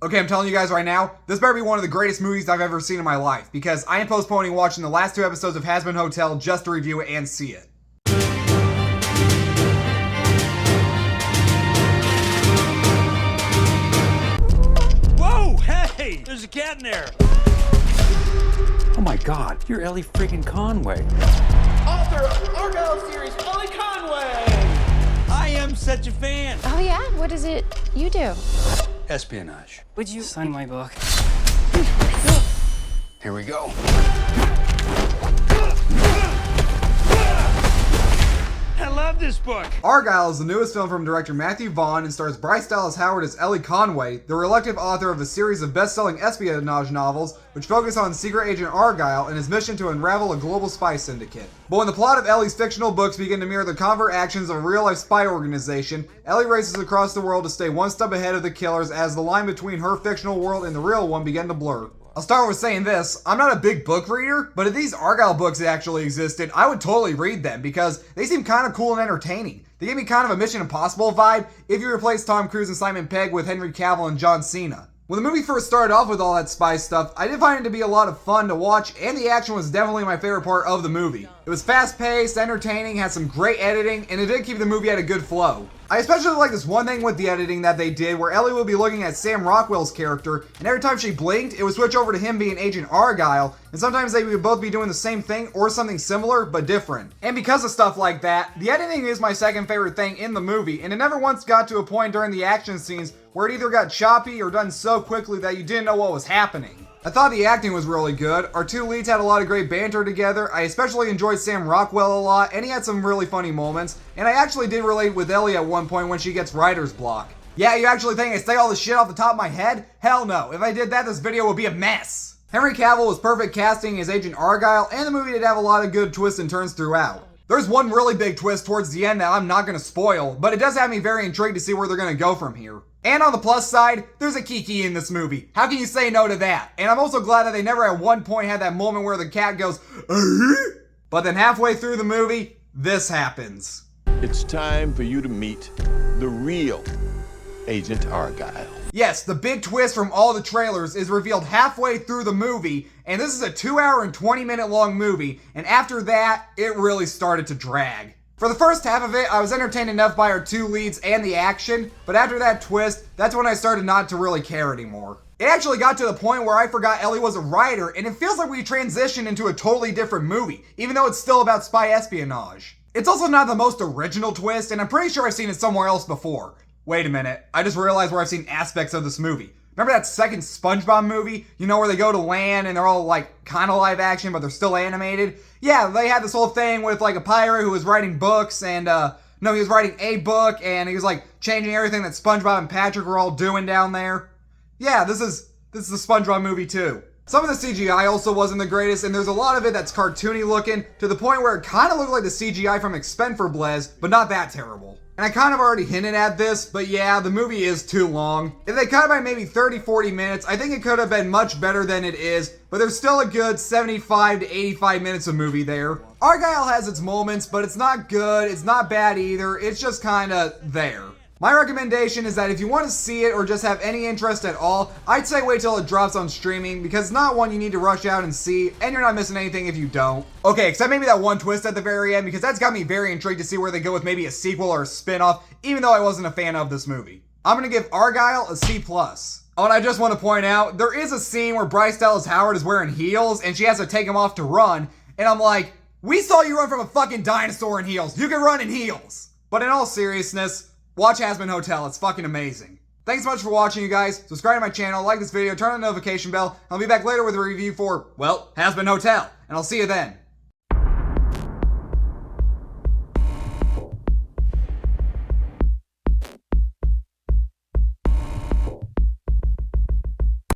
Okay, I'm telling you guys right now, this better be one of the greatest movies I've ever seen in my life, because I am postponing watching the last 2 episodes of Has Been Hotel just to review it and see it. Whoa, hey, there's a cat in there. Oh my god, you're Ellie freaking Conway. Author of Argylle series, Ellie Conway! I am such a fan. Oh yeah? What is it you do? Espionage. Would you sign my book? Here we go. I love this book. Argylle is the newest film from director Matthew Vaughn and stars Bryce Dallas Howard as Ellie Conway, the reluctant author of a series of best-selling espionage novels which focus on secret agent Argylle and his mission to unravel a global spy syndicate. But when the plot of Ellie's fictional books begin to mirror the covert actions of a real-life spy organization, Ellie races across the world to stay one step ahead of the killers as the line between her fictional world and the real one begin to blur. I'll start with saying this, I'm not a big book reader, but if these Argylle books actually existed, I would totally read them because they seem kind of cool and entertaining. They give me kind of a Mission Impossible vibe if you replace Tom Cruise and Simon Pegg with Henry Cavill and John Cena. When the movie first started off with all that spy stuff, I did find it to be a lot of fun to watch, and the action was definitely my favorite part of the movie. It was fast-paced, entertaining, had some great editing, and it did keep the movie at a good flow. I especially like this one thing with the editing that they did, where Ellie would be looking at Sam Rockwell's character, and every time she blinked, it would switch over to him being Agent Argylle, and sometimes they would both be doing the same thing or something similar, but different. And because of stuff like that, the editing is my second favorite thing in the movie, and it never once got to a point during the action scenes where it either got choppy or done so quickly that you didn't know what was happening. I thought the acting was really good. Our two leads had a lot of great banter together. I especially enjoyed Sam Rockwell a lot, and he had some really funny moments. And I actually did relate with Ellie at one point when she gets writer's block. Yeah, you actually think I say all this shit off the top of my head? Hell no. If I did that, this video would be a mess. Henry Cavill was perfect casting as Agent Argylle, and the movie did have a lot of good twists and turns throughout. There's one really big twist towards the end that I'm not going to spoil, but it does have me very intrigued to see where they're going to go from here. And on the plus side, there's a Kiki in this movie. How can you say no to that? And I'm also glad that they never at one point had that moment where the cat goes, but then halfway through the movie, this happens. It's time for you to meet the real Agent Argylle. Yes, the big twist from all the trailers is revealed halfway through the movie, and this is a 2-hour and 20-minute long movie, and after that, it really started to drag. For the first half of it, I was entertained enough by our two leads and the action, but after that twist, that's when I started not to really care anymore. It actually got to the point where I forgot Ellie was a writer, and it feels like we transitioned into a totally different movie, even though it's still about spy espionage. It's also not the most original twist, and I'm pretty sure I've seen it somewhere else before. Wait a minute, I just realized where I've seen aspects of this movie. Remember that second SpongeBob movie? You know, where they go to land and they're all like kind of live action, but they're still animated? Yeah, they had this whole thing with like a pirate who was writing books and, no, he was writing a book and he was like changing everything that SpongeBob and Patrick were all doing down there. Yeah, this is the SpongeBob movie too. Some of the CGI also wasn't the greatest, and there's a lot of it that's cartoony looking, to the point where it kind of looked like the CGI from Expendables, but not that terrible. And I kind of already hinted at this, but yeah, the movie is too long. If they cut it by maybe 30-40 minutes, I think it could have been much better than it is, but there's still a good 75 to 85 minutes of movie there. Argylle has its moments, but it's not good, it's not bad either, it's just kinda there. My recommendation is that if you want to see it or just have any interest at all, I'd say wait till it drops on streaming because it's not one you need to rush out and see, and you're not missing anything if you don't. Okay, except maybe that one twist at the very end, because that's got me very intrigued to see where they go with maybe a sequel or a spin-off, even though I wasn't a fan of this movie. I'm gonna give Argylle a C+. Oh, and I just want to point out, there is a scene where Bryce Dallas Howard is wearing heels and she has to take him off to run, and I'm like, we saw you run from a fucking dinosaur in heels. You can run in heels. But in all seriousness, watch Has Been Hotel, it's fucking amazing. Thanks so much for watching, you guys. Subscribe to my channel, like this video, turn on the notification bell, and I'll be back later with a review for, well, Has Been Hotel. And I'll see you then.